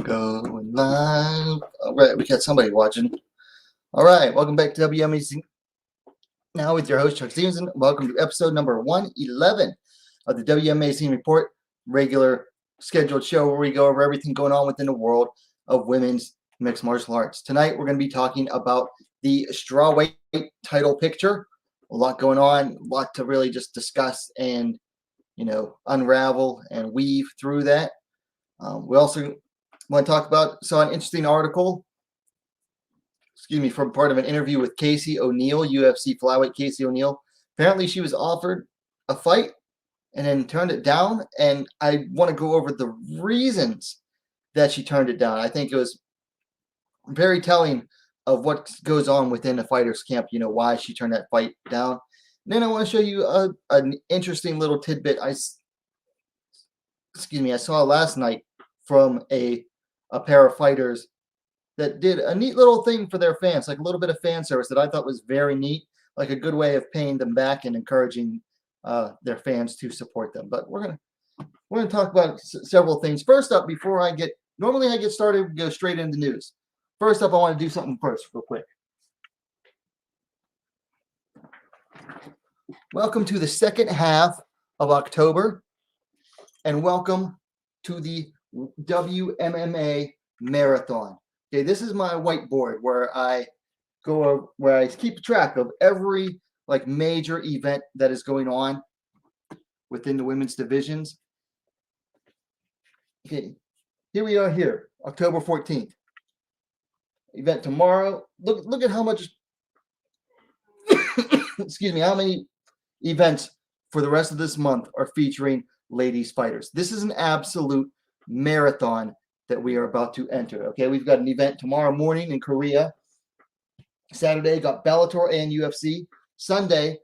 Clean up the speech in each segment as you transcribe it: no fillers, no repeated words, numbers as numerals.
Going live. All right, we got somebody watching. All right, welcome back to WMMA now with your host, Chuck Stevenson. Welcome to episode number 111 of the WMMA Scene Report, regular scheduled show where we go over everything going on within the world of women's mixed martial arts. Tonight, we're going to be talking about the Strawweight title picture. A lot going on, a lot to really just discuss and, unravel and weave through that. We also want to talk about, saw an interesting article, from part of an interview with Casey O'Neill, UFC flyweight Casey O'Neill. Apparently she was offered a fight and then turned it down, and I want to go over the reasons that she turned it down. I think it was very telling of what goes on within the fighter's camp, why she turned that fight down. And then I want to show you an interesting little tidbit I saw last night from a pair of fighters that did a neat little thing for their fans, like a little bit of fan service that I thought was very neat, like a good way of paying them back and encouraging their fans to support them. But we're gonna talk about several things. First up, normally I get started, we go straight into news. First up, I want to do something first, real quick. Welcome to the second half of October, and welcome to the WMMA Marathon. Okay, this is my whiteboard where I keep track of every major event that is going on within the women's divisions. Okay, here we are here, October 14th. Event tomorrow. Look at how much how many events for the rest of this month are featuring ladies fighters. This is an absolute marathon that we are about to enter. Okay, we've got an event tomorrow morning in Korea. Saturday, got Bellator and UFC. Sunday,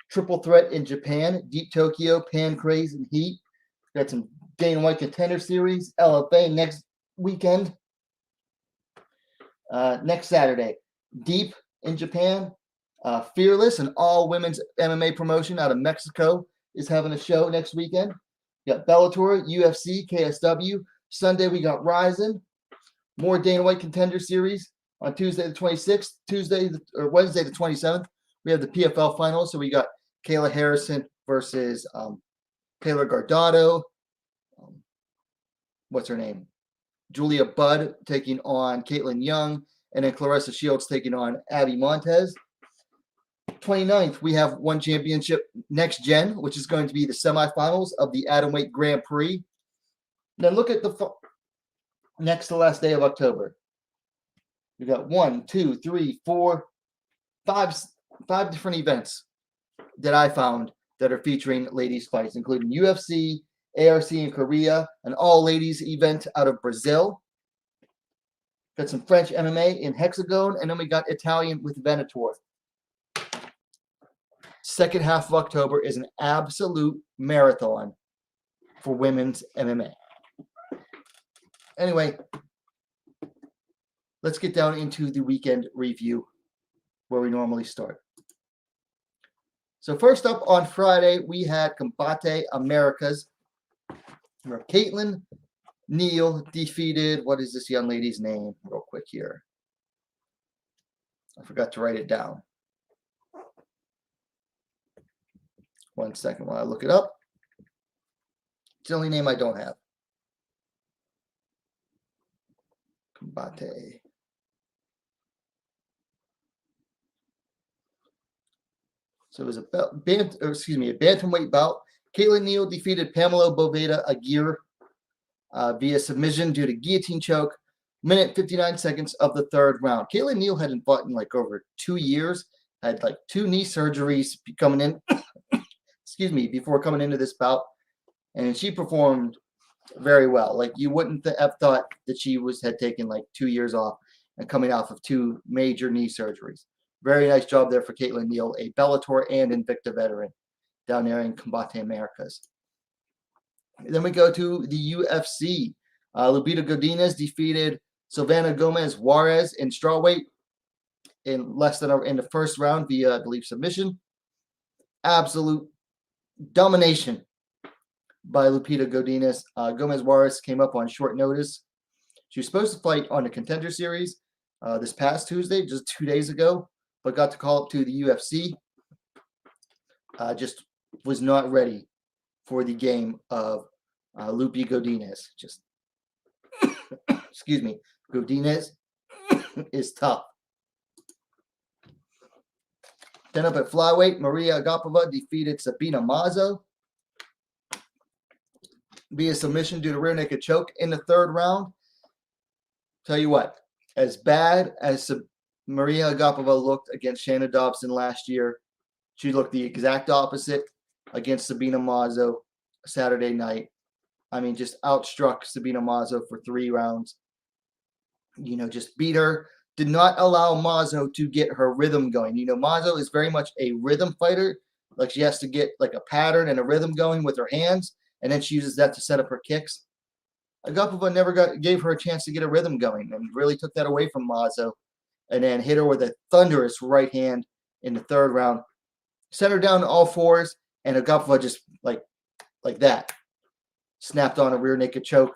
triple threat in Japan, Deep Tokyo, Pancrase, and Heat. Got some Dana White Contender Series, LFA next weekend. Next Saturday, Deep in Japan. Fearless, an all-women's MMA promotion out of Mexico, is having a show next weekend. We got Bellator, UFC, KSW. Sunday, we got Ryzen. More Dana White Contender Series on Tuesday the 26th. Wednesday the 27th, we have the PFL Finals. So we got Kayla Harrison versus Taylor Gardado. What's her name? Julia Budd taking on Caitlin Young. And then Clarissa Shields taking on Abby Montez. 29th, we have one championship next gen, which is going to be the semifinals of the Atomweight Grand Prix. Then look at the next to last day of October. We got 5 different events that I found that are featuring ladies fights, including UFC, ARC in Korea, an all-ladies event out of Brazil. Got some French MMA in Hexagon, and then we got Italian with Venator. Second half of October is an absolute marathon for women's MMA. Anyway, let's get down into the weekend review where we normally start. So first up on Friday, we had Combate Americas, where Caitlin Neal defeated, what is this young lady's name? Real quick here. I forgot to write it down. 1 second while I look it up. It's the only name I don't have. Combate. So it was a bantamweight bout. Caitlin Neal defeated Pamela Boveda Aguirre via submission due to guillotine choke. Minute 59 seconds of the third round. Caitlin Neal hadn't fought in over 2 years. Had 2 knee surgeries coming in. Before coming into this bout, and she performed very well. You wouldn't have thought that she had taken 2 years off and coming off of 2 major knee surgeries. Very nice job there for Caitlin Neal, a Bellator and Invicta veteran down there in Combate Americas. And then we go to the UFC. Lupita Godinez defeated Savannah Gomez Juarez in strawweight in the first round via, I believe, submission. Absolute domination by Lupita Godinez. Gomez Juarez came up on short notice. She was supposed to fight on the Contender Series this past Tuesday, just 2 days ago, but got to call up to the UFC. Just was not ready for the game of Lupita Godinez. Just, excuse me, Godinez is tough. Then up at flyweight, Maria Agapova defeated Sabina Mazzo via submission due to rear naked choke in the third round. Tell you what, as bad as Maria Agapova looked against Shanna Dobson last year, she looked the exact opposite against Sabina Mazzo Saturday night. I mean, just outstruck Sabina Mazzo for 3 rounds. You know, just beat her. Did not allow Mazzo to get her rhythm going. You know, Mazzo is very much a rhythm fighter. Like, she has to get like a pattern and a rhythm going with her hands, and then she uses that to set up her kicks. Agapova never gave her a chance to get a rhythm going and really took that away from Mazzo, and then hit her with a thunderous right hand in the third round. Set her down to all fours, and Agapova just like that snapped on a rear naked choke.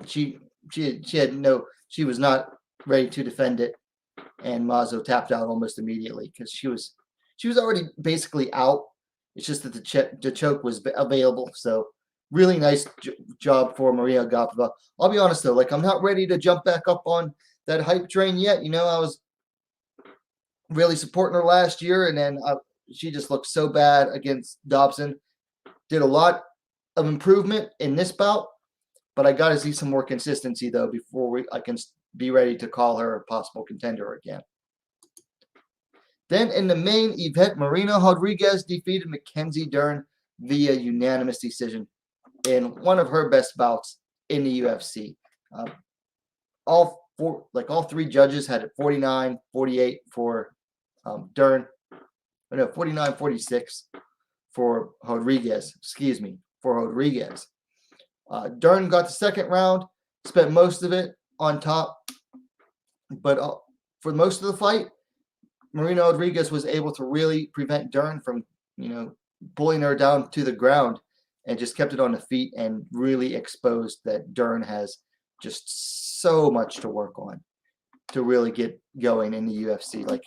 She was not ready to defend it, and Mazzo tapped out almost immediately because she was already basically out. It's just that the choke was available. So really nice job for Maria Agapova. I'll be honest though, like, I'm not ready to jump back up on that hype train yet. You know, I was really supporting her last year, and then she just looked so bad against Dobson. Did a lot of improvement in this bout, but I got to see some more consistency though before I can be ready to call her a possible contender again. Then in the main event, Marina Rodriguez defeated Mckenzie Dern via unanimous decision in one of her best bouts in the UFC. All 3 judges had it 49-48 for Dern. No, 49-46 for Rodriguez. Excuse me, for Rodriguez. Dern got the second round, spent most of it on top, but for most of the fight, Marina Rodriguez was able to really prevent Dern from, you know, pulling her down to the ground, and just kept it on the feet and really exposed that Dern has just so much to work on to really get going in the UFC. Like,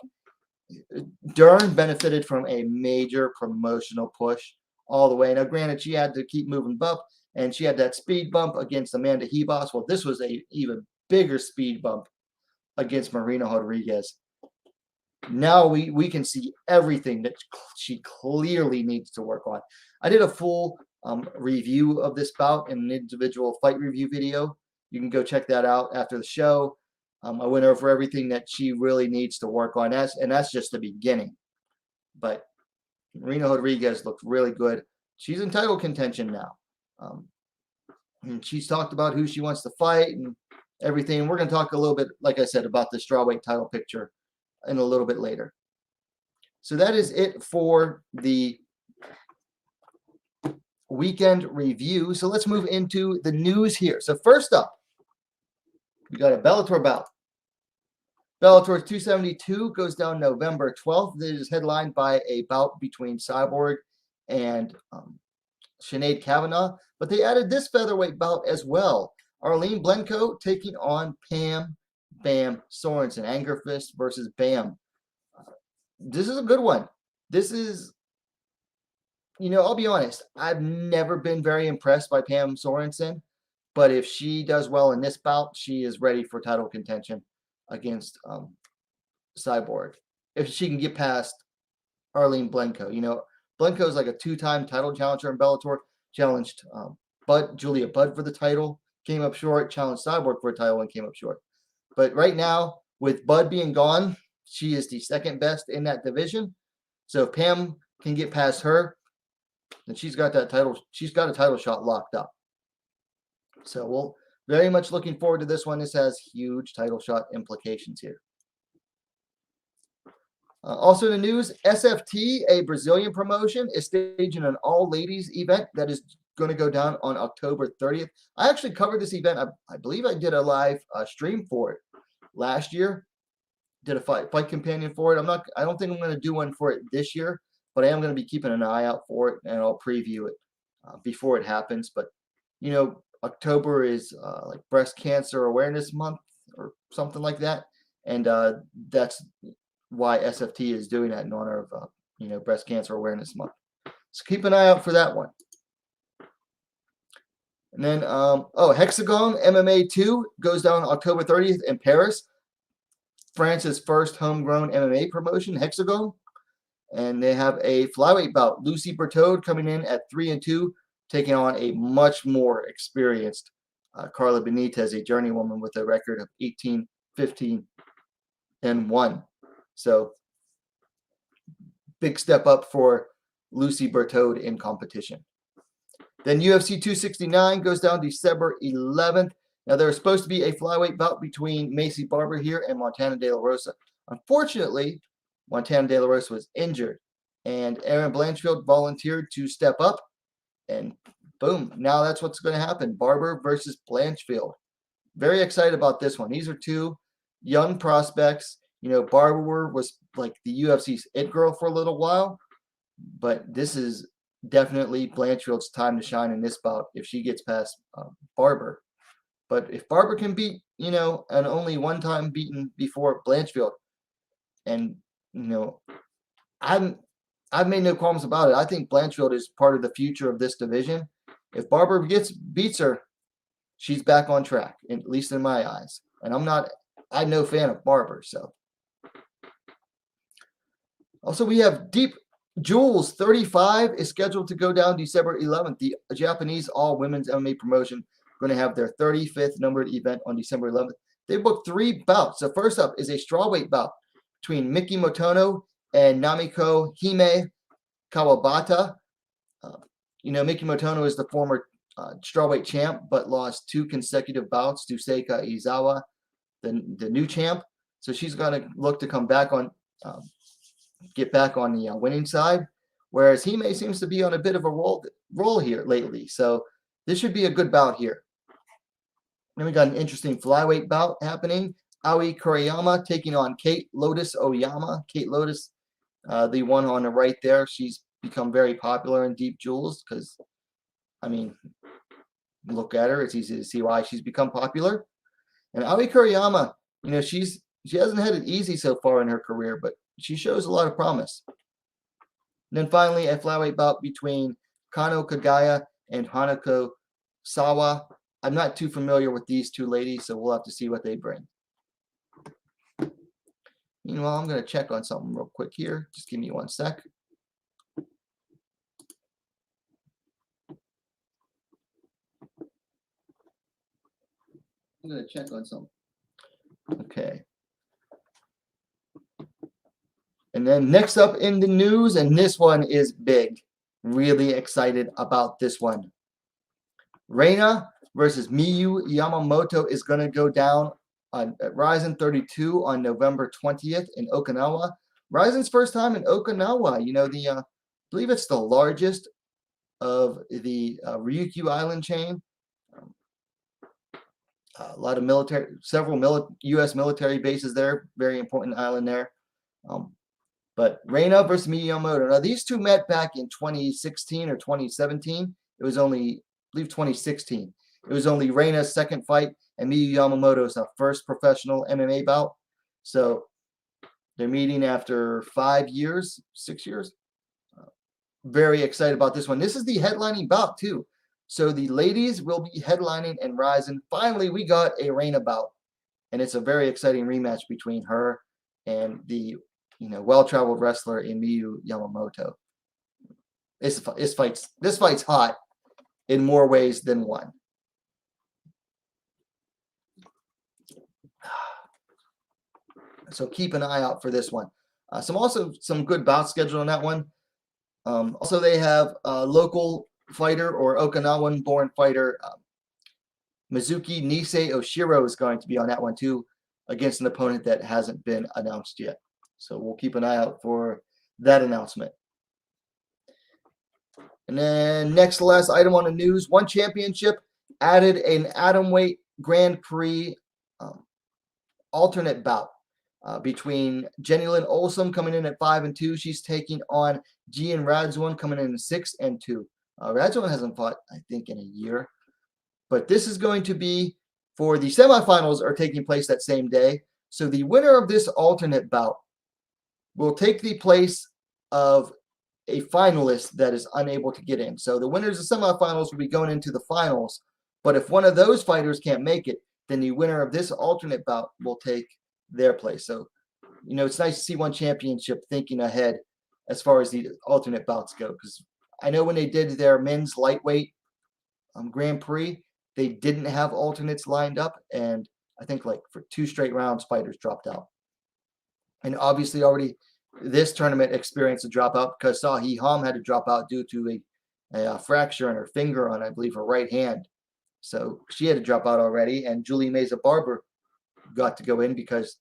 Dern benefited from a major promotional push all the way. Now, granted, she had to keep moving up, and she had that speed bump against Amanda Hebos. Well, this was a even bigger speed bump against Marina Rodriguez. Now we can see everything that she clearly needs to work on. I did a full review of this bout in an individual fight review video. You can go check that out after the show. I went over everything that she really needs to work on, and that's just the beginning. But Marina Rodriguez looked really good. She's in title contention now. And she's talked about who she wants to fight and everything. We're going to talk a little bit, like I said, about the strawweight title picture in a little bit later. So that is it for the weekend review. So let's move into the news here. So first up, we got a Bellator bout. Bellator 272 goes down November 12th. It is headlined by a bout between Cyborg and Sinead Kavanagh. But they added this featherweight bout as well. Arlene Blencoe taking on Pam Bam Sorensen. Anger Fist versus Bam. This is a good one. This is, you know, I'll be honest, I've never been very impressed by Pam Sorensen. But if she does well in this bout, she is ready for title contention against Cyborg. If she can get past Arlene Blencoe. You know, Blencoe is like a 2-time title challenger in Bellator. Challenged Julia Budd for the title, came up short. Challenged Cyborg for a title and came up short. But right now, with Budd being gone, she is the second best in that division. So if Pam can get past her, then she's got that title. She's got a title shot locked up. So we'll very much looking forward to this one. This has huge title shot implications here. Also in the news, SFT, a Brazilian promotion, is staging an all-ladies event that is going to go down on October 30th. I actually covered this event. I believe I did a live stream for it last year. Did a fight companion for it. I don't think I'm going to do one for it this year, but I am going to be keeping an eye out for it, and I'll preview it before it happens. But, you know, October is like Breast Cancer Awareness Month or something like that, and that's why SFT is doing that in honor of Breast Cancer Awareness Month. So keep an eye out for that one. And then Hexagon Mma 2 goes down October 30th in Paris. France's first homegrown MMA promotion, Hexagon. And they have a flyweight bout. Lucy Bertode coming in at 3-2, taking on a much more experienced Carla Benitez, a journeywoman with a record of 18-15-1. So big step up for Lucy Bertode in competition. Then UFC 269 goes down December 11th. Now, there was supposed to be a flyweight bout between Macy Barber here and Montana De La Rosa. Unfortunately, Montana De La Rosa was injured, and Aaron Blanchfield volunteered to step up, and boom, now that's what's going to happen. Barber versus Blanchfield. Very excited about this one. These are two young prospects. Barber was like the UFC's it girl for a little while, but this is definitely Blanchfield's time to shine in this bout if she gets past Barber. But if Barber can beat, and only one time beaten before Blanchfield, and I've made no qualms about it. I think Blanchfield is part of the future of this division. If Barber beats her, she's back on track, at least in my eyes. And I'm no fan of Barber. So also we have Deep Jules 35 is scheduled to go down December 11th. The Japanese all-women's MMA promotion going to have their 35th numbered event on December 11th. They booked 3 bouts. So first up is a strawweight bout between Miyamoto and Namiko Hime Kawabata. Miyamoto is the former strawweight champ, but lost 2 consecutive bouts to Seika Izawa, the new champ. So she's going to look to come back on, get back on the winning side, whereas Hime seems to be on a bit of a roll here lately. So this should be a good bout here. Then we got an interesting flyweight bout happening. Aoi Kuriyama taking on Kate Lotus Oyama. Kate Lotus, the one on the right there, she's become very popular in Deep Jewels because, look at her. It's easy to see why she's become popular. And Aoi Kuriyama, she hasn't had it easy so far in her career, but she shows a lot of promise. And then finally, a flyweight bout between Kano Kagaya and Hanako Sawa. I'm not too familiar with these two ladies, so we'll have to see what they bring. Meanwhile, I'm going to check on something real quick here. Just give me one sec. I'm going to check on something. Okay. And then next up in the news, and this one is big. Really excited about this one. Reyna versus Miyu Yamamoto is going to go down at Ryzen 32 on November 20th in Okinawa. Ryzen's first time in Okinawa. I believe it's the largest of the Ryukyu Island chain. A lot of several U.S. military bases there. Very important island there. But Reyna versus Miyamoto. Now, these two met back in 2016 or 2017. It was only, I believe, 2016. It was only Reyna's second fight, and Miyu Yamamoto's first professional MMA bout. So they're meeting after 5 years, 6 years. Very excited about this one. This is the headlining bout, too. So the ladies will be headlining and rising. Finally, we got a Reyna bout, and it's a very exciting rematch between her and the well-traveled wrestler in Miyu Yamamoto. This fight's hot in more ways than one. So keep an eye out for this one. Some good bouts scheduled on that one. Also, they have a local fighter or Okinawan-born fighter, Mizuki Nisei Oshiro is going to be on that one too, against an opponent that hasn't been announced yet. So we'll keep an eye out for that announcement. And then next to last item on the news, One Championship added an atomweight Grand Prix alternate bout between Jenny Lynn Olsen coming in at 5-2. She's taking on Gian Radzwan coming in at 6-2. Radzwan hasn't fought, I think, in a year. But this is going to be for the semifinals are taking place that same day. So the winner of this alternate bout will take the place of a finalist that is unable to get in. So the winners of semifinals will be going into the finals. But if one of those fighters can't make it, then the winner of this alternate bout will take their place. So, it's nice to see one championship thinking ahead as far as the alternate bouts go. Because I know when they did their men's lightweight Grand Prix, they didn't have alternates lined up. And I think like for 2 straight rounds, fighters dropped out. And obviously already this tournament experienced a dropout because Sahi Ham had to drop out due to a fracture in her finger on, I believe, her right hand. So she had to drop out already. And Julie Meza Barber got to go in because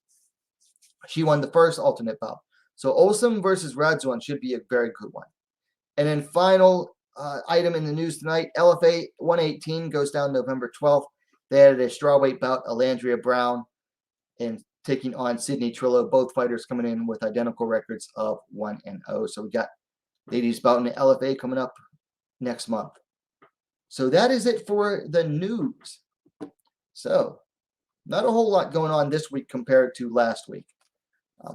she won the first alternate bout. So Olsen versus Radzuan should be a very good one. And then final item in the news tonight, LFA 118 goes down November 12th. They added a strawweight bout, Alandria Brown, and taking on Sydney Trillo, both fighters coming in with identical records of 1-0. So we got ladies bout in the LFA coming up next month. So that is it for the news. So not a whole lot going on this week compared to last week,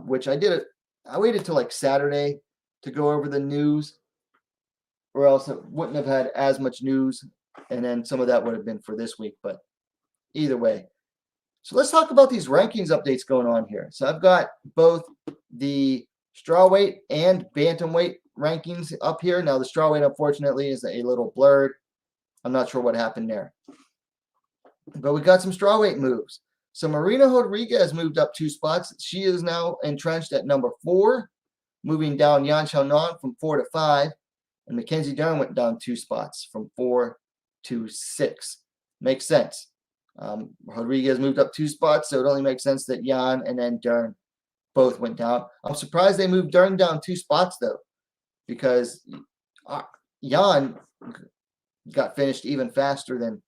which I waited till like Saturday to go over the news, or else it wouldn't have had as much news, and then some of that would have been for this week. But either way. So let's talk about these rankings updates going on here. So I've got both the strawweight and bantamweight rankings up here. Now the strawweight, unfortunately, is a little blurred. I'm not sure what happened there. But we got some strawweight moves. So Marina Rodriguez moved up 2 spots. She is now entrenched at number 4, moving down Yan Xiaonan from 4 to 5. And Mckenzie Dern went down 2 spots from 4 to 6. Makes sense. Rodriguez moved up 2 spots, so it only makes sense that Yan and then Dern both went down. I'm surprised they moved Dern down 2 spots, though, because Yan got finished even faster than,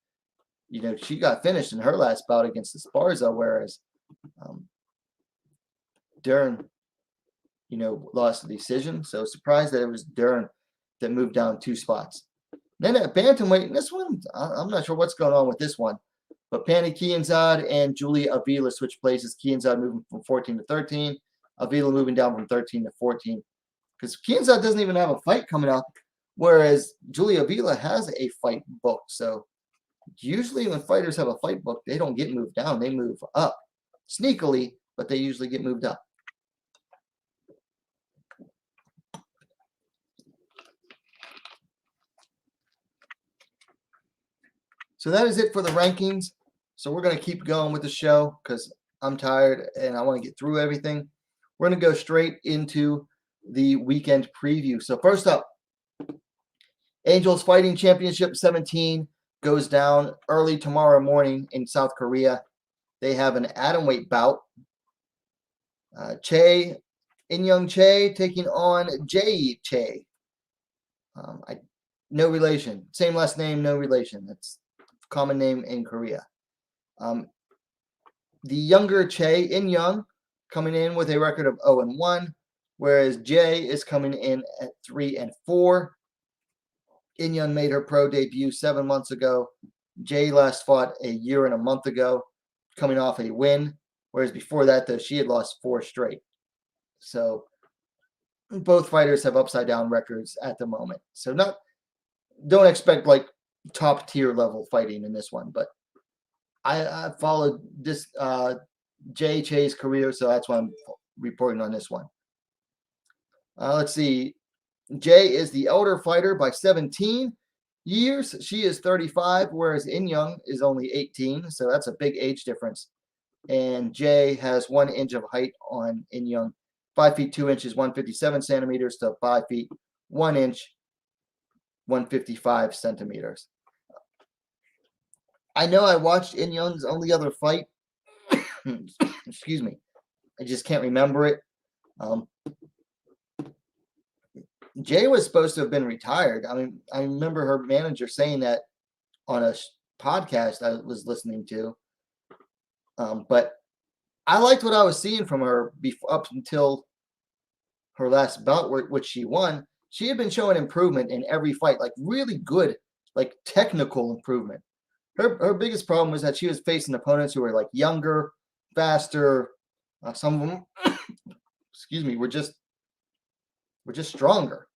she got finished in her last bout against Esparza, whereas Dern, lost the decision. So surprised that it was Dern that moved down 2 spots. Then at bantamweight, this one, I'm not sure what's going on with this one. But Pani Kianzad and Julia Avila switched places. Kianzad moving from 14 to 13. Avila moving down from 13 to 14. Because Kianzad doesn't even have a fight coming up, whereas Julia Avila has a fight booked. So usually when fighters have a fight booked, they don't get moved down. They move up. Sneakily, but they usually get moved up. So that is it for the rankings. So we're going to keep going with the show because I'm tired and I want to get through everything. We're going to go straight into the weekend preview. So first up, Angels Fighting Championship 17 goes down early tomorrow morning in South Korea. They have an atomweight bout. In-Young Che taking on Jae Che. No relation. Same last name, no relation. That's common name in Korea. The younger Che, In-Young, coming in with a record of 0-1, whereas Jae is coming in at 3-4. In-Young made her pro debut 7 months ago. Jae last fought a year and a month ago, coming off a win, whereas before that, though, she had lost 4 straight. So both fighters have upside down records at the moment. So don't expect like top tier level fighting in this one, but I followed this Jae Che's career, so that's why I'm reporting on this one. Let's see. Jae is the elder fighter by 17 years. She is 35, whereas In-Young is only 18, so that's a big age difference. And Jae has 1 inch of height on In-Young, 5 feet 2 inches, 157 centimeters to 5 feet 1 inch, 155 centimeters. I know I watched In-Young's only other fight. Excuse me. I just can't remember it. Jae was supposed to have been retired. I mean, I remember her manager saying that on a podcast I was listening to. But I liked what I was seeing from her up until her last bout, which she won. She had been showing improvement in every fight, like really good, like technical improvement. her biggest problem was that she was facing opponents who were like younger, faster. Some of them, excuse me, were just stronger.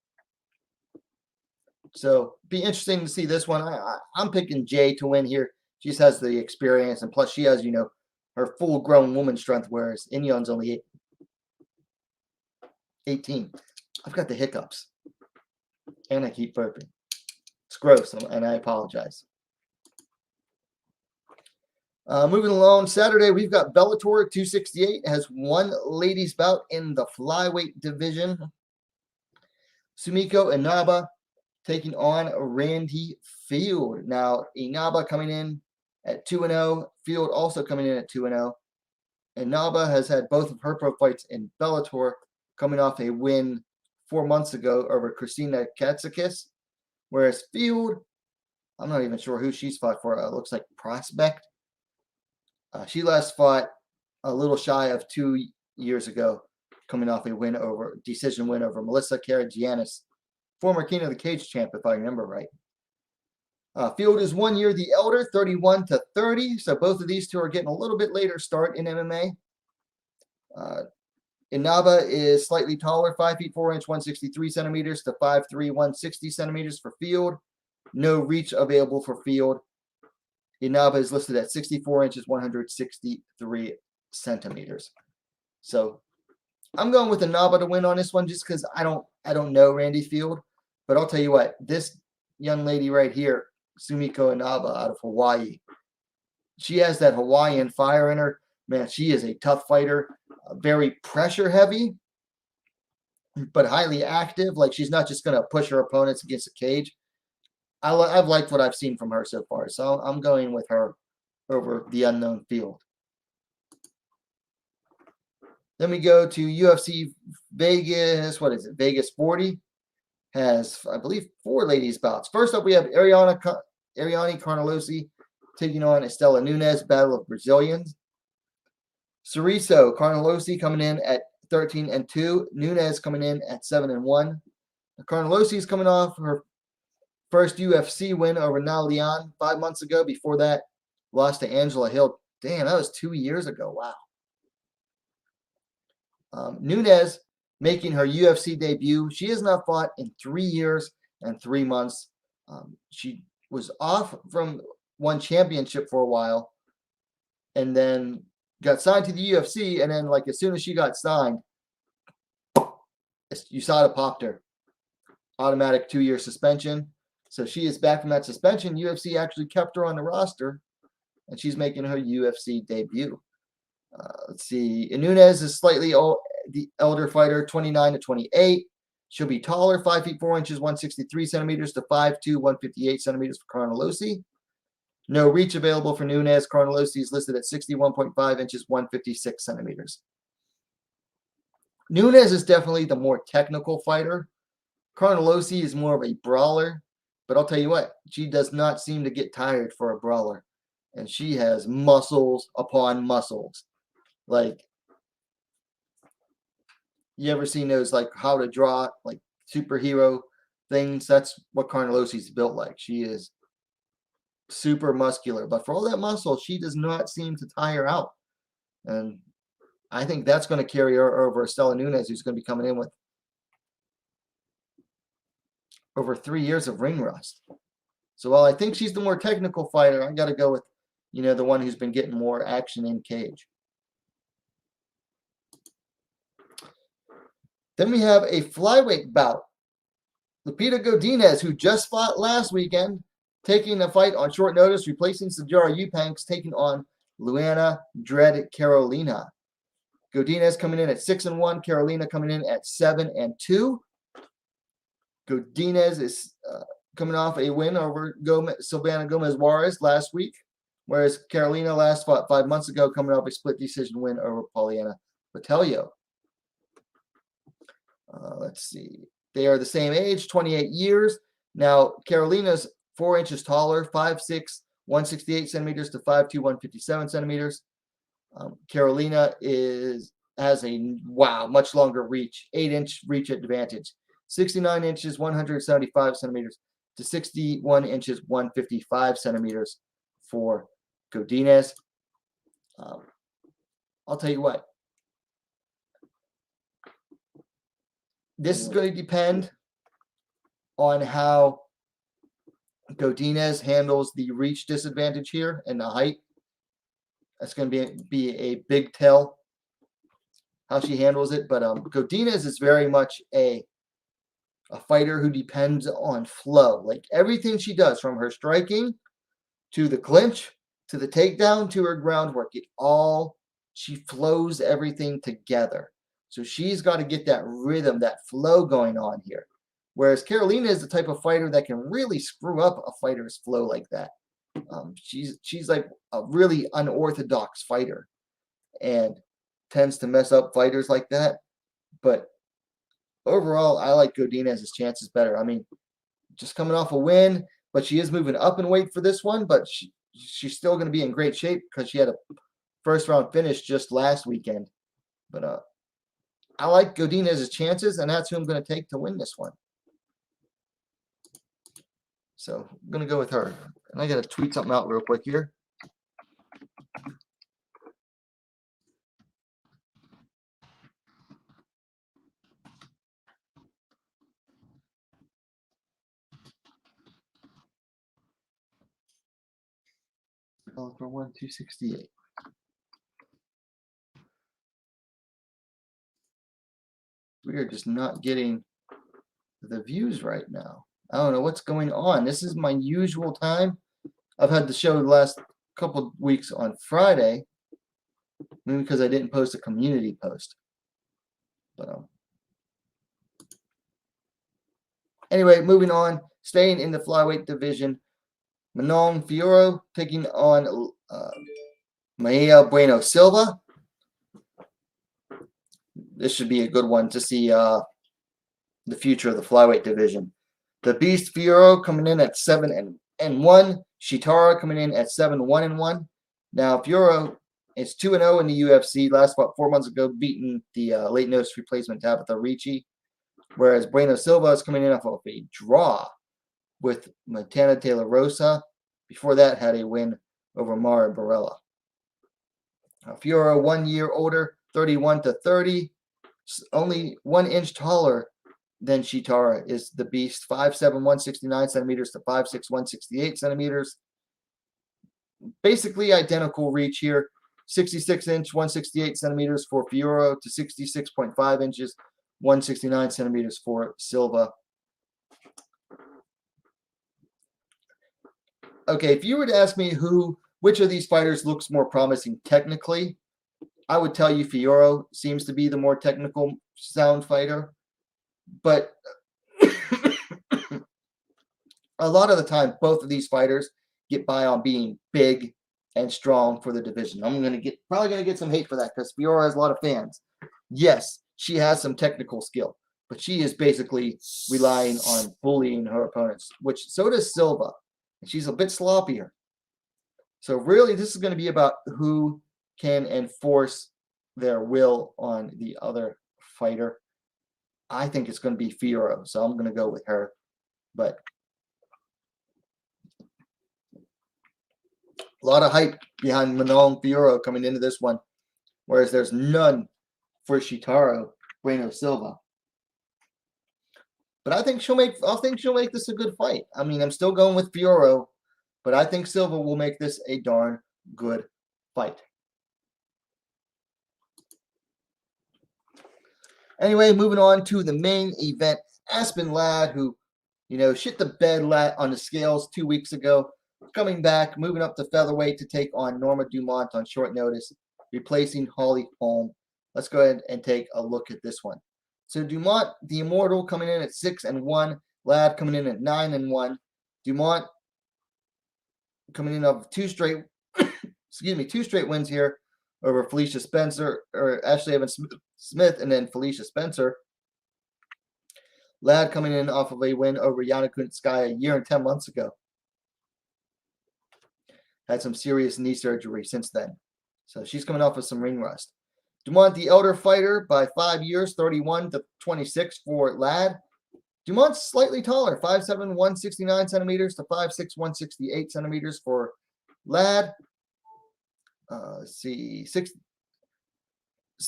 So be interesting to see this one. I'm picking Jay to win here. She has the experience, and plus she has, you know, her full-grown woman strength, whereas Inyon's only 18. I've got the hiccups, and I keep burping. It's gross, and I apologize. Moving along, Saturday, we've got Bellator 268. Has one ladies bout in the flyweight division. Sumiko and Naba taking on Randy Field. Now, Naba coming in at 2-0. Field also coming in at 2-0. And Naba has had both of her pro fights in Bellator, coming off a win 4 months ago over Christina Katsakis. Whereas Field, I'm not even sure who she's fought for. It looks like Prospect. She last fought a little shy of 2 years ago, coming off a decision win over Melissa Karagianis, former King of the Cage champ, if I remember right. Field is 1 year the elder, 31-30. So both of these two are getting a little bit later start in MMA. Naba is slightly taller, 5 feet 4 inches, 163 centimeters to 5'3", 160 centimeters for Field. No reach available for Field. Naba is listed at 64 inches, 163 centimeters. So I'm going with Naba to win on this one just because I don't know Randy Field. But I'll tell you what, this young lady right here, Sumiko Naba out of Hawaii, she has that Hawaiian fire in her. Man, she is a tough fighter, very pressure heavy, but highly active. Like, she's not just going to push her opponents against the cage. I've liked what I've seen from her so far, so I'm going with her over the unknown Field. Then we go to UFC Vegas. What is it? Vegas 40 has, I believe, 4 ladies bouts. First up, we have Ariane Carnelossi taking on Estela Nunes, battle of Brazilians. Cerezo Carnelossi coming in at 13-2. Nunes coming in at 7-1. Carnelossi is coming off her first UFC win over Na Lian 5 months ago. Before that, lost to Angela Hill. Damn, that was 2 years ago. Wow. Nunes making her UFC debut. She has not fought in 3 years and 3 months. She was off from one championship for a while and then got signed to the UFC. And then, like, as soon as she got signed, USADA popped her. Automatic 2-year suspension. So she is back from that suspension. UFC actually kept her on the roster, and she's making her UFC debut. Let's see. Nunes is slightly the elder fighter, 29-28. She'll be taller, 5 feet 4 inches, 163 centimeters to 5'2", 158 centimeters for Carnelossi. No reach available for Nunes. Carnelossi is listed at 61.5 inches, 156 centimeters. Nunes is definitely the more technical fighter. Carnelossi is more of a brawler. But I'll tell you what, she does not seem to get tired for a brawler. And she has muscles upon muscles. Like, you ever seen those, like, how to draw, like, superhero things? That's what Carnelossi's built like. She is super muscular. But for all that muscle, she does not seem to tire out. And I think that's going to carry her over Estela Nunes, who's going to be coming in with over 3 years of ring rust. So while I think she's the more technical fighter, I got to go with, you know, the one who's been getting more action in cage. Then we have a flyweight bout. Lupita Godinez, who just fought last weekend, taking a fight on short notice, replacing Sijara Eubanks, taking on Luana Dread Carolina. Godinez coming in at 6-1, Carolina coming in at 7-2. Godinez is coming off a win over Savannah Gomez Juarez last week, whereas Carolina last fought 5 months ago, coming off a split decision win over Poliana Botelho. Let's see. They are the same age, 28 years. Now, Carolina's 4 inches taller, 5'6", 168 centimeters to 5'2", 157 centimeters. Carolina has a much longer reach, 8-inch reach advantage. 69 inches, 175 centimeters to 61 inches, 155 centimeters for Godinez. I'll tell you what. This is going to depend on how Godinez handles the reach disadvantage here and the height. That's going to be a big tell how she handles it. But Godinez is very much a fighter who depends on flow. Like everything she does, from her striking to the clinch to the takedown to her groundwork, she flows everything together. So she's got to get that rhythm, that flow going on here. Whereas Carolina is the type of fighter that can really screw up a fighter's flow like that. She's like a really unorthodox fighter and tends to mess up fighters like that. But overall, I like Godinez's chances better. I mean, just coming off a win, but she is moving up in weight for this one. But she's still going to be in great shape because she had a first-round finish just last weekend. But I like Godinez's chances, and that's who I'm going to take to win this one. So I'm going to go with her. And I got to tweet something out real quick here. For 1,268. We are just not getting the views right now. I don't know what's going on. This is my usual time. I've had the show the last couple of weeks on Friday, maybe because I didn't post a community post. But anyway, moving on. Staying in the flyweight division, Manon Fiorot taking on Maia Bueno Silva. This should be a good one to see the future of the flyweight division. The Beast Fiorot coming in at 7-1. Shitara coming in at 7-1-1. Now Fiorot is 2-0 in the UFC. Last fought 4 months ago, beating the late notice replacement Tabitha Ricci. Whereas Bueno Silva is coming in off of a draw with Montana De La Rosa. Before that, had a win over Mara Barella. Fiorot 1 year older, 31-30. Only 1 inch taller than Shitara is the Beast. 5'7", 169 centimeters to 5'6", 168 centimeters. Basically identical reach here. 66-inch, 168 centimeters for Fiorot to 66.5 inches, 169 centimeters for Silva. Okay, if you were to ask me which of these fighters looks more promising technically, I would tell you Fiorot seems to be the more technical sound fighter. But a lot of the time, both of these fighters get by on being big and strong for the division. I'm probably gonna get some hate for that because Fiorot has a lot of fans. Yes, she has some technical skill, but she is basically relying on bullying her opponents, which so does Silva. And she's a bit sloppier. So really, this is going to be about who can enforce their will on the other fighter. I think it's going to be Fiorot, so I'm going to go with her. But a lot of hype behind Manon Fiorot coming into this one, whereas there's none for Shitara Bueno Silva. But I think she'll make this a good fight. I mean, I'm still going with Fiorot, but I think Silva will make this a darn good fight. Anyway, moving on to the main event. Aspen Ladd, who, shit the bed on the scales 2 weeks ago, coming back, moving up to featherweight to take on Norma Dumont on short notice, replacing Holly Holm. Let's go ahead and take a look at this one. So Dumont, the Immortal, coming in at 6-1. Ladd coming in at 9-1. Dumont coming in of two straight wins here over Felicia Spencer, or Ashley Evans Smith, and then Felicia Spencer. Ladd coming in off of a win over Yana Kunitskaya a year and 10 months ago. Had some serious knee surgery since then. So she's coming off of some ring rust. Dumont, the elder fighter by 5 years, 31-26 for Ladd. Dumont's slightly taller, 5'7", 169 centimeters to 5'6", 168 centimeters for Lad. Let's see,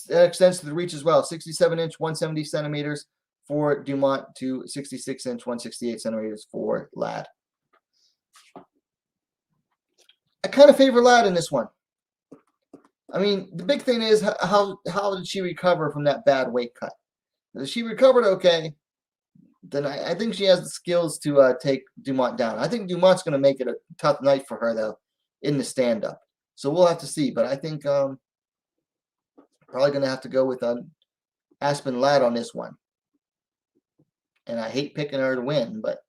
that extends to the reach as well. 67-inch, 170 centimeters for Dumont to 66-inch, 168 centimeters for Lad. I kind of favor Lad in this one. I mean, the big thing is how did she recover from that bad weight cut? If she recovered okay, then I think she has the skills to take Dumont down. I think Dumont's going to make it a tough night for her, though, in the stand-up. So we'll have to see. But I think probably going to have to go with Aspen Ladd on this one. And I hate picking her to win, but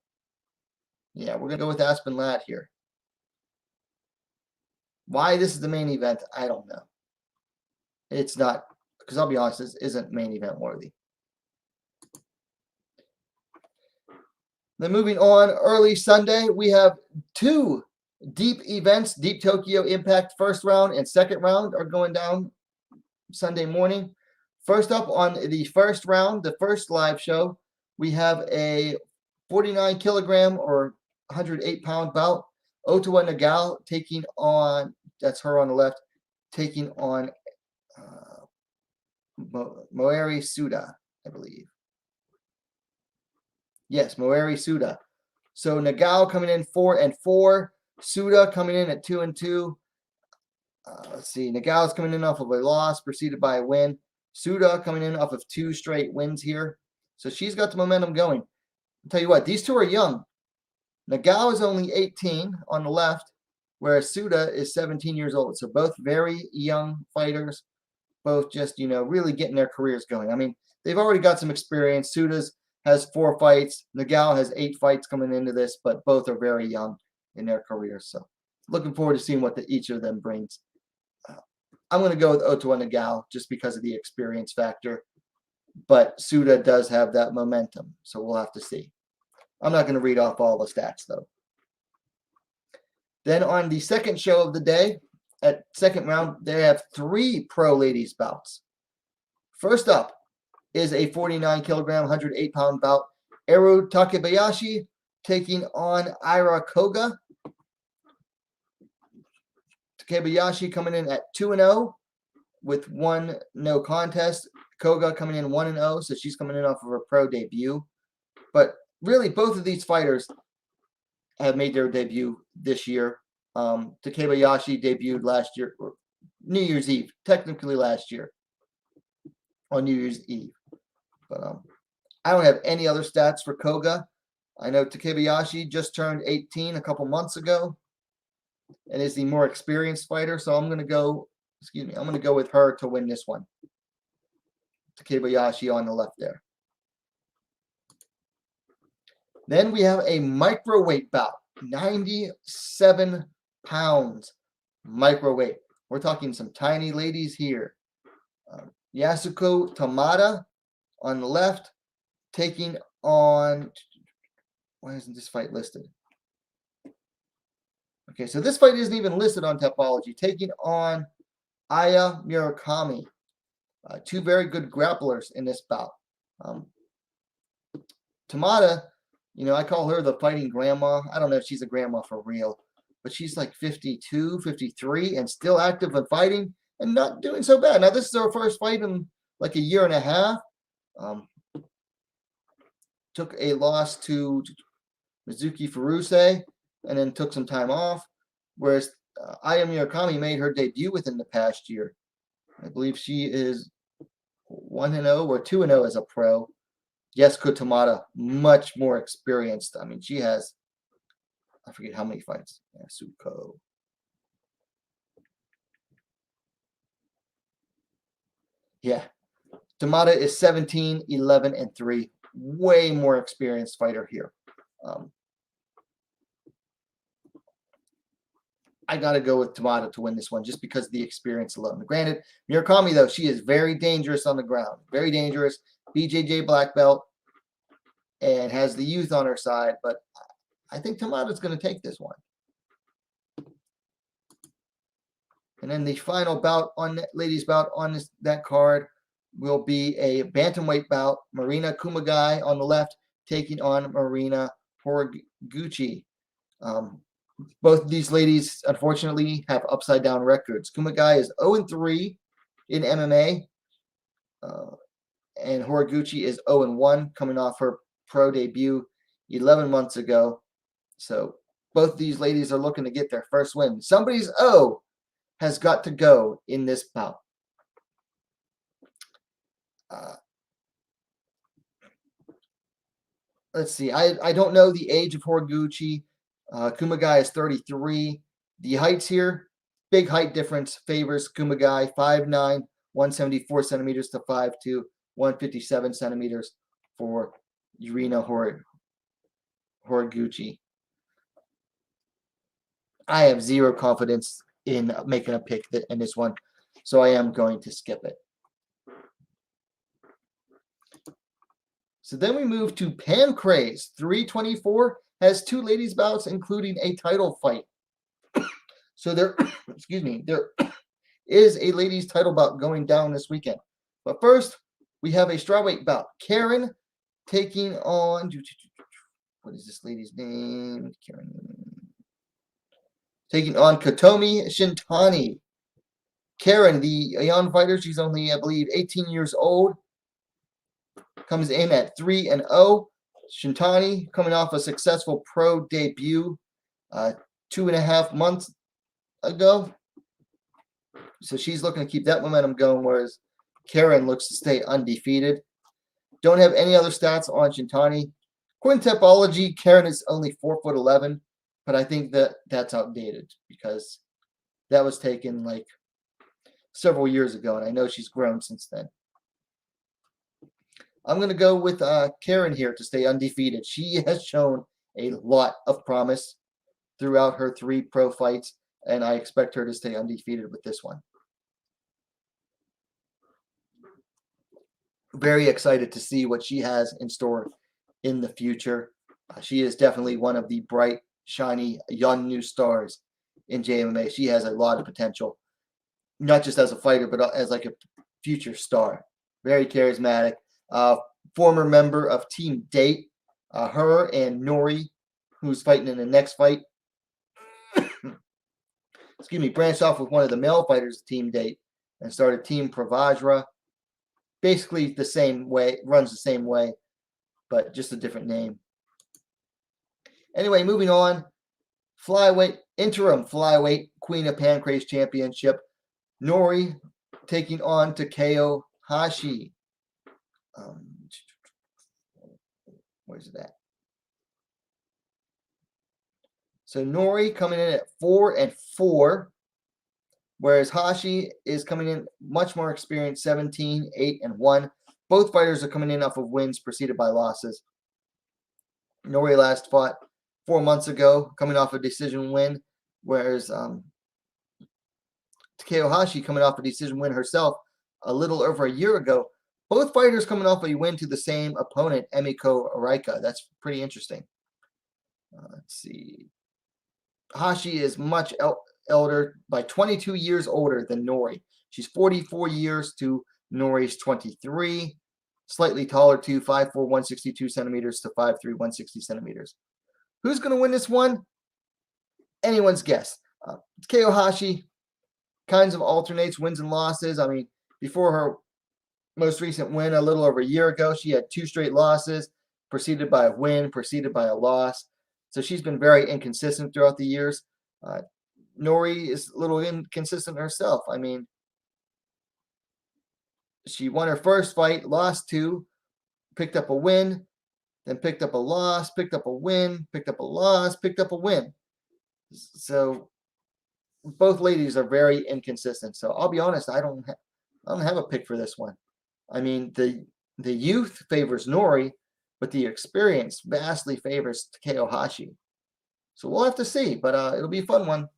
yeah, we're going to go with Aspen Ladd here. Why this is the main event, I don't know. It's not, because I'll be honest, this isn't main event worthy. Then moving on, early Sunday, we have two deep events. Deep Tokyo Impact first round and second round are going down Sunday morning. First up on the first round, the first live show, we have a 49 kilogram or 108-pound bout. Ottawa Nagao taking on, that's her on the left, taking on Moeri Suda, I believe. Yes, Moeri Suda. So Nagao coming in 4-4. Suda coming in at 2-2. Let's see. Nagao's coming in off of a loss, preceded by a win. Suda coming in off of 2 straight wins here. So she's got the momentum going. I'll tell you what, these two are young. Nagao is only 18 on the left, whereas Suda is 17 years old. So both very young fighters, both just, really getting their careers going. I mean, they've already got some experience. Suda's has 4 fights. Nagao has 8 fights coming into this, but both are very young in their careers. So looking forward to seeing what each of them brings. I'm going to go with Ottawa Nagao just because of the experience factor. But Suda does have that momentum, so we'll have to see. I'm not going to read off all the stats, though. Then on the second show of the day, at second round, they have 3 pro ladies bouts. First up is a 49 kilogram, 108-pound bout. Eru Takebayashi taking on Ira Koga. Takebayashi coming in at 2-0 with 1 no contest. Koga coming in 1-0, so she's coming in off of her pro debut. But really, both of these fighters have made their debut this year. Takebayashi debuted last year, or New Year's Eve, technically last year, on New Year's Eve. But I don't have any other stats for Koga. I know Takebayashi just turned 18 a couple months ago and is the more experienced fighter, so I'm going to go, I'm going to go with her to win this one. Takebayashi on the left there. Then we have a microweight bout, 97 pounds microweight. We're talking some tiny ladies here. Yasuko Tamada on the left, taking on, why isn't this fight listed? Okay, so this fight isn't even listed on Tapology, taking on Aya Murakami. 2 very good grapplers in this bout. Tamada, I call her the fighting grandma. I don't know if she's a grandma for real, but she's like 52, 53, and still active and fighting and not doing so bad. Now, this is her first fight in like a year and a half. Took a loss to Mizuki Furuse and then took some time off, whereas Aya Murakami made her debut within the past year. I believe she is 1-0 or 2-0 as a pro. Yasuko Tamada, much more experienced. I mean, she has, I forget how many fights. Yasuko. Yeah. Tamada is 17, 11, and 3. Way more experienced fighter here. I got to go with Tamada to win this one just because of the experience alone. Granted, Murakami, though, she is very dangerous on the ground. Very dangerous. BJJ black belt and has the youth on her side, but I think Tamada's going to take this one. And then the final bout on ladies bout on that card will be a bantamweight bout. Marina Kumagai on the left taking on Marina Horiguchi. Both of these ladies, unfortunately, have upside-down records. Kumagai is 0-3 in MMA, and Horiguchi is 0-1, coming off her pro debut 11 months ago. So both these ladies are looking to get their first win. Somebody's O has got to go in this bout. Let's see. I don't know the age of Horiguchi. Kumagai is 33. The heights here, big height difference favors Kumagai, 5'9", 174 centimeters to 5'2", 157 centimeters for Reyna Horiguchi. I have zero confidence in making a pick in this one, so I am going to skip it. So then we move to Pancrase. 324 has 2 ladies bouts, including a title fight. So there, there is a ladies title bout going down this weekend. But first, we have a strawweight bout. Karen taking on, what is this lady's name? Karen. Taking on Katomi Shintani. Karen, the young fighter, she's only, I believe, 18 years old. Comes in at 3-0. Shintani coming off a successful pro debut 2.5 months ago. So she's looking to keep that momentum going, whereas Karen looks to stay undefeated. Don't have any other stats on Shintani. According to Tapology, Karen is only 4'11", but I think that's outdated because that was taken like several years ago, and I know she's grown since then. I'm going to go with Karen here to stay undefeated. She has shown a lot of promise throughout her 3 pro fights, and I expect her to stay undefeated with this one. Very excited to see what she has in store in the future. She is definitely one of the bright, shiny, young new stars in JMMA. She has a lot of potential, not just as a fighter, but as like a future star. Very charismatic. Former member of Team Date, her and Nori, who's fighting in the next fight, branched off with one of the male fighters of Team Date and started Team Pravajra. Basically the same way, runs the same way, but just a different name. Anyway, moving on. Flyweight, interim flyweight, Queen of Pancrase Championship. Nori taking on Takeo Hashi. Where's it at? So Nori coming in at 4-4, whereas Hashi is coming in much more experienced, 17, 8-1. Both fighters are coming in off of wins preceded by losses. Nori last fought 4 months ago, coming off a decision win, whereas Takeo Hashi coming off a decision win herself a little over a year ago. Both fighters coming off a win to the same opponent, Emiko Araika. That's pretty interesting. Let's see. Hashi is much elder, by 22 years older than Nori. She's 44 years to Nori's 23. Slightly taller too, 5'4", 162 centimeters to 5'3", 160 centimeters. Who's going to win this one? Anyone's guess. Takeo Hashi kinds of alternates wins and losses. I mean, before her most recent win a little over a year ago, she had 2 straight losses, preceded by a win, preceded by a loss. So she's been very inconsistent throughout the years. Nori is a little inconsistent herself. I mean, she won her first fight, lost 2, picked up a win, then picked up a loss, picked up a win, picked up a loss, picked up a win. So both ladies are very inconsistent. So I'll be honest, I don't have a pick for this one. I mean, the youth favors Nori, but the experience vastly favors Takeo Hashi. So we'll have to see, but it'll be a fun one.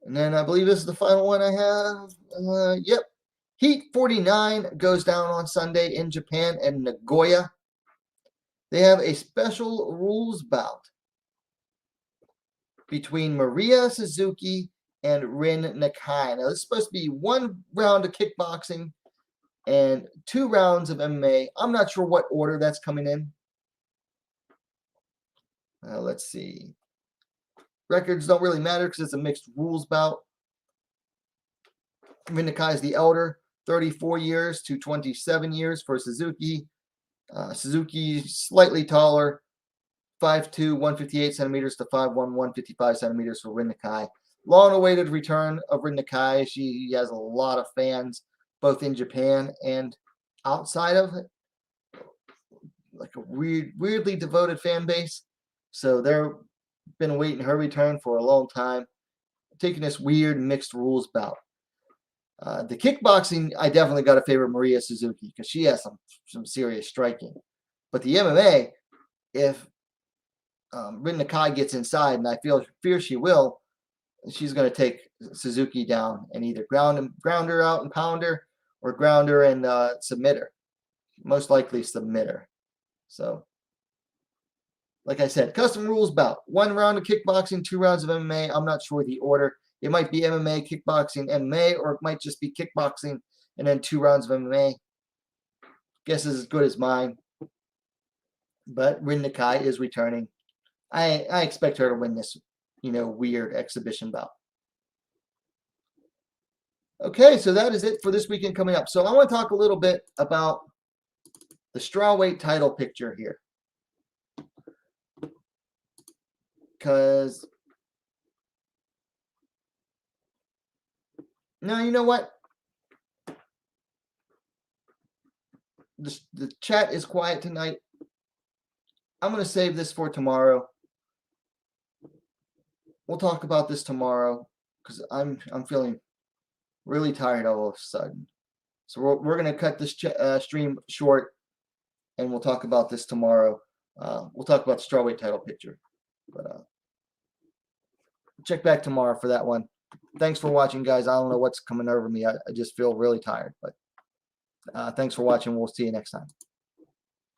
And then I believe this is the final one I have. Yep. Heat 49 goes down on Sunday in Japan and Nagoya. They have a special rules bout between Maria Suzuki and Rin Nakai. Now, this is supposed to be 1 round of kickboxing and 2 rounds of MMA. I'm not sure what order that's coming in. Let's see. Records don't really matter because it's a mixed rules bout. Rin Nakai is the elder, 34 years to 27 years for Suzuki. Suzuki slightly taller, 5'2", 158 centimeters to 5'1", 155 centimeters for Rin Nakai. Long-awaited return of Rin Nakai. She has a lot of fans, both in Japan and outside of it. Like a weirdly devoted fan base. So they've been waiting her return for a long time. Taking this weird mixed rules bout. The kickboxing, I definitely got to favor Maria Suzuki because she has some serious striking. But the MMA, if Rin Nakai gets inside, and I fear she will, she's going to take Suzuki down and either ground her out and pound her, or ground her and submit her. Most likely submit her. So, like I said, custom rules bout. 1 round of kickboxing, 2 rounds of MMA. I'm not sure the order. It might be MMA, kickboxing, MMA, or it might just be kickboxing and then 2 rounds of MMA. Guess is as good as mine. But Rin Nakai is returning. I expect her to win this, weird exhibition bout. Okay, so that is it for this weekend coming up. So I want to talk a little bit about the strawweight title picture here. Because now, you know what? The chat is quiet tonight. I'm going to save this for tomorrow. We'll talk about this tomorrow because I'm feeling really tired all of a sudden. So we're going to cut this stream short, and we'll talk about this tomorrow. We'll talk about the strawweight title picture. But check back tomorrow for that one. Thanks for watching, guys. I don't know what's coming over me. I just feel really tired. But thanks for watching. We'll see you next time.